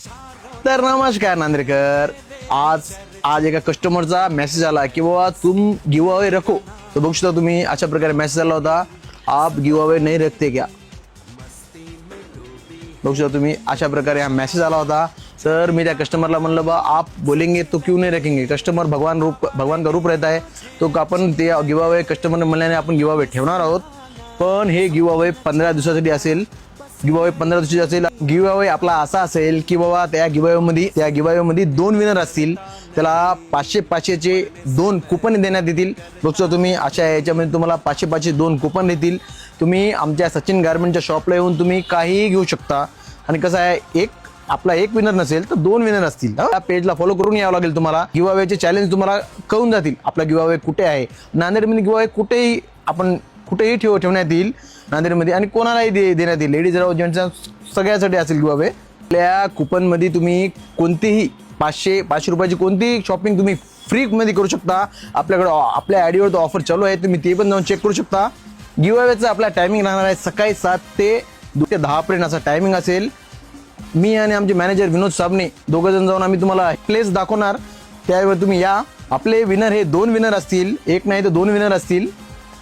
तर नमस्कार नांदेडकर. आज आज एका कस्टमरचा मेसेज आला की बाबा तुम गिव अवे रखो. तो बघू शकता तुम्ही, अशा प्रकारे मेसेज आला होता, आप गिव अवे नहीं रखते क्या. बघू शकता तुम्ही, अशा प्रकारे हा मेसेज आला होता. सर मी त्या कस्टमरला म्हणलं बा आप बोलेंगे तो क्यों नहीं रखेंगे. कस्टमर भगवान का रूप रहता है. तो आपण ते गिव अवे कस्टमरने म्हणल्याने आपण गिव अवे ठेवणार आहोत. पण हे गिव अवे 15 दिवसासाठी असेल. गिव अवे 15 दिवसाची असेल. गिव अवे आपला असा असेल की बाबा त्या गिव अवेमध्ये 2 विनर असतील. त्याला 500-500चे 2 कुपन देण्यात येतील. बघतो तुम्ही, अशा याच्यामध्ये तुम्हाला 500-500 2 कुपन देतील. तुम्ही आमच्या सचिन गारमेंटच्या शॉपला येऊन तुम्ही काहीही घेऊ शकता. आणि कसं आहे, आपला एक विनर नसेल तर 2 विनर असतील. त्या पेजला फॉलो करून यावं लागेल तुम्हाला. गिव अवेचे चॅलेंज तुम्हाला कळून जातील. आपला गिव अवे कुठे आहे, नांदेडमध्ये गिव अवे कुठेही ठेवण्यात येईल नांदेडमध्ये, आणि कोणालाही देण्यात येईल. लेडीज राहू जेंट्स सगळ्यासाठी असेल गिव अवे. आपल्या कुपनमध्ये तुम्ही कोणतीही 500 रुपयाची कोणतीही शॉपिंग तुम्ही फ्रीमध्ये करू शकता. आपल्याकडे आपल्या आयडीवर तो ऑफर चालू आहे, तुम्ही ते पण जाऊन चेक करू शकता. गिव अवेचं आपला टायमिंग राहणार आहे सकाळी 7 ते 2 ते 10 पर्यंत असा टायमिंग असेल. मी आणि आमचे मॅनेजर विनोद साबणे दोघंजण जाऊन आम्ही तुम्हाला प्लेस दाखवणार. त्यावेळी तुम्ही या. आपले विनर हे 2 विनर असतील, एक नाही तर 2 विनर असतील.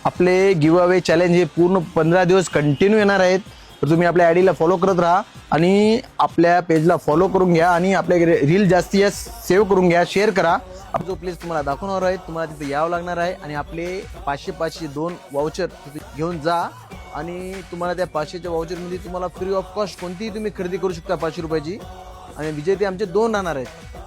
आपले गिव अवे चॅलेंज हे पूर्ण 15 दिवस कंटिन्यू येणार आहेत. तर तुम्ही आपल्या आयडीला फॉलो करत राहा आणि आपल्या पेजला फॉलो करून घ्या आणि आपल्या रील जास्तीत जास्त सेव्ह करून घ्या, शेअर करा. आपण जो प्लेस तुम्हाला दाखवणार आहे, तुम्हाला तिथे यावं लागणार आहे आणि आपले 500-500 2 वाउचर तिथे घेऊन जा. आणि तुम्हाला त्या 500च्या वाउचरमध्ये तुम्हाला फ्री ऑफ कॉस्ट कोणतीही तुम्ही खरेदी करू शकता 500 रुपयाची. आणि विजेते आमचे 2 राहणार आहेत.